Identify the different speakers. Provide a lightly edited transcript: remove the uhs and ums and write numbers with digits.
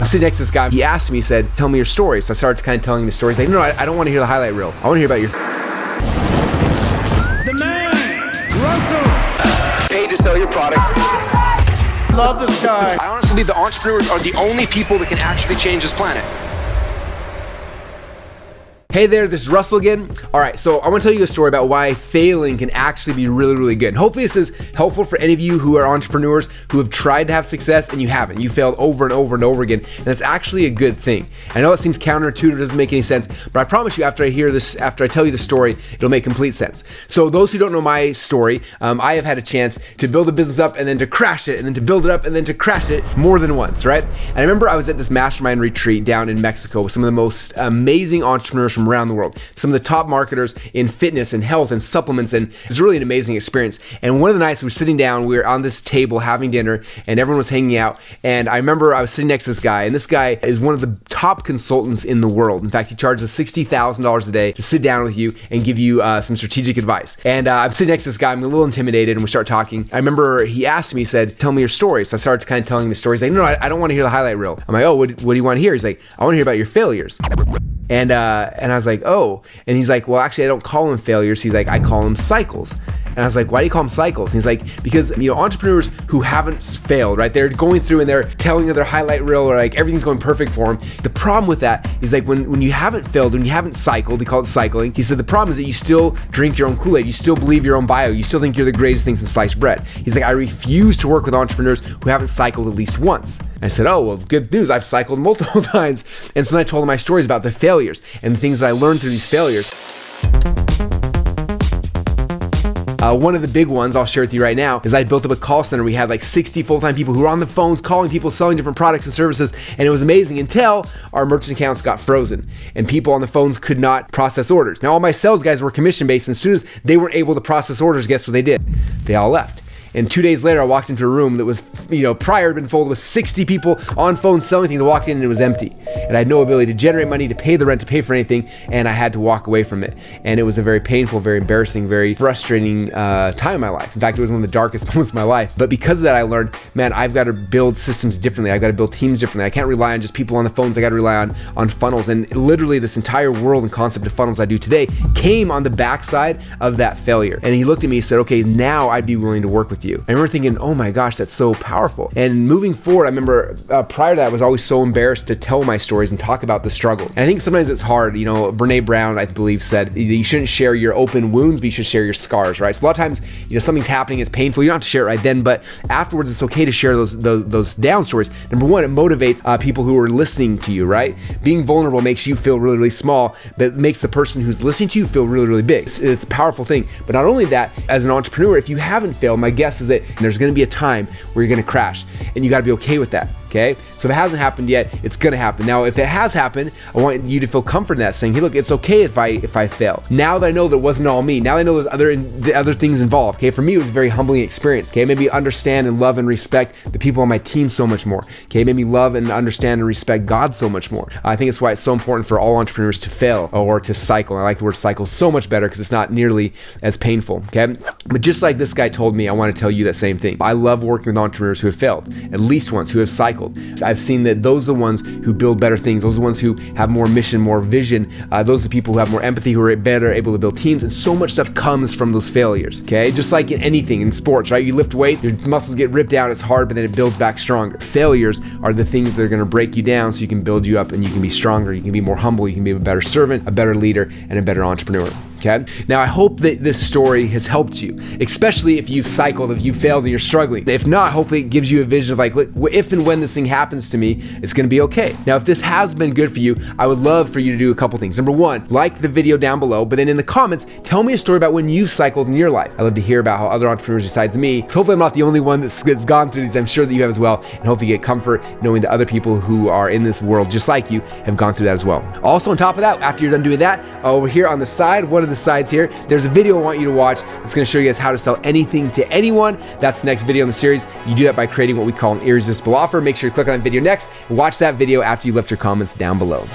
Speaker 1: I sit next to this guy. He asked me, he said, tell me your story. So I started kind of telling him the story. He's like, no, I don't want to hear the highlight reel. I want to hear about your...
Speaker 2: The man, Brunson.
Speaker 1: Paid to sell your product.
Speaker 2: Love this guy.
Speaker 1: I honestly believe the entrepreneurs are the only people that can actually change this planet. Hey there, this is Russell again. All right, so I want to tell you a story about why failing can actually be really, really good. And hopefully this is helpful for any of you who are entrepreneurs who have tried to have success and you haven't. You failed over and over and over again, and that's actually a good thing. I know it seems counterintuitive, doesn't make any sense, but I promise you after I tell you the story, it'll make complete sense. So those who don't know my story, I have had a chance to build a business up and then to crash it and then to build it up and then to crash it more than once, right? And I remember I was at this mastermind retreat down in Mexico with some of the most amazing entrepreneurs from around the world, some of the top marketers in fitness and health and supplements, and it was really an amazing experience. And one of the nights we were sitting down, we were on this table having dinner, and everyone was hanging out, and I remember I was sitting next to this guy, and this guy is one of the top consultants in the world. In fact, he charges $60,000 a day to sit down with you and give you some strategic advice. And I'm sitting next to this guy, I'm a little intimidated, and we start talking. I remember he asked me, he said, tell me your story. So I started kind of telling him the story. He's like, no, I don't want to hear the highlight reel. I'm like, oh, what do you want to hear? He's like, I want to hear about your failures. And I was like, oh, and he's like, well, actually I don't call them failures. He's like, I call them cycles. And I was like, why do you call them cycles? And he's like, because, entrepreneurs who haven't failed, right? They're going through and they're telling you their highlight reel or like everything's going perfect for them. The problem with that is like when you haven't failed, when you haven't cycled, he called it cycling. He said the problem is that you still drink your own Kool-Aid. You still believe your own bio. You still think you're the greatest thing since sliced bread. He's like, I refuse to work with entrepreneurs who haven't cycled at least once. And I said, oh, well, good news. I've cycled multiple times. And so then I told him my stories about the failures and the things that I learned through these failures. One of the big ones I'll share with you right now is I built up a call center. We had like 60 full-time people who were on the phones calling people, selling different products and services, and it was amazing until our merchant accounts got frozen and people on the phones could not process orders. Now all my sales guys were commission-based, and as soon as they weren't able to process orders, guess what they did? They all left. And 2 days later, I walked into a room that was, prior had been filled with 60 people on phones selling things. I walked in and it was empty. And I had no ability to generate money, to pay the rent, to pay for anything. And I had to walk away from it. And it was a very painful, very embarrassing, very frustrating time in my life. In fact, it was one of the darkest moments of my life. But because of that, I learned, man, I've got to build systems differently. I've got to build teams differently. I can't rely on just people on the phones. I got to rely on funnels. And literally this entire world and concept of funnels I do today came on the backside of that failure. And he looked at me and said, okay, now I'd be willing to work with you. I remember thinking, oh my gosh, that's so powerful. And moving forward, I remember prior to that, I was always so embarrassed to tell my stories and talk about the struggle. And I think sometimes it's hard. Brene Brown, I believe, said you shouldn't share your open wounds, but you should share your scars, right? So a lot of times, something's happening, it's painful. You don't have to share it right then, but afterwards, it's okay to share those down stories. Number one, it motivates people who are listening to you, right? Being vulnerable makes you feel really, really small, but it makes the person who's listening to you feel really, really big. It's a powerful thing. But not only that, as an entrepreneur, if you haven't failed, my guess is that there's going to be a time where you're going to crash, and you got to be okay with that. Okay, so if it hasn't happened yet, it's gonna happen. Now, if it has happened, I want you to feel comfort in that, saying, hey, look, it's okay if I fail. Now that I know that it wasn't all me, now that I know there's other things involved. Okay, for me, it was a very humbling experience. Okay, it made me understand and love and respect the people on my team so much more. Okay, it made me love and understand and respect God so much more. I think it's why it's so important for all entrepreneurs to fail or to cycle. I like the word cycle so much better because it's not nearly as painful. Okay, but just like this guy told me, I want to tell you that same thing. I love working with entrepreneurs who have failed at least once, who have cycled. I've seen that those are the ones who build better things. Those are the ones who have more mission, more vision. Those are the people who have more empathy, who are better able to build teams. And so much stuff comes from those failures, okay? Just like in anything, in sports, right? You lift weight, your muscles get ripped out, it's hard, but then it builds back stronger. Failures are the things that are gonna break you down so you can build you up and you can be stronger, you can be more humble, you can be a better servant, a better leader, and a better entrepreneur. Okay? Now, I hope that this story has helped you, especially if you've cycled, if you've failed and you're struggling. If not, hopefully it gives you a vision of like, look, if and when this thing happens to me, it's gonna be okay. Now, if this has been good for you, I would love for you to do a couple things. Number one, like the video down below, but then in the comments, tell me a story about when you've cycled in your life. I love to hear about how other entrepreneurs besides me, so hopefully I'm not the only one that's gone through these. I'm sure that you have as well, and hopefully you get comfort knowing that other people who are in this world just like you have gone through that as well. Also, on top of that, after you're done doing that, over here on the side, one of the sides here, there's a video I want you to watch. It's going to show you guys how to sell anything to anyone. That's the next video in the series. You do that by creating what we call an irresistible offer. Make sure you click on that video next and watch that video after you left your comments down below.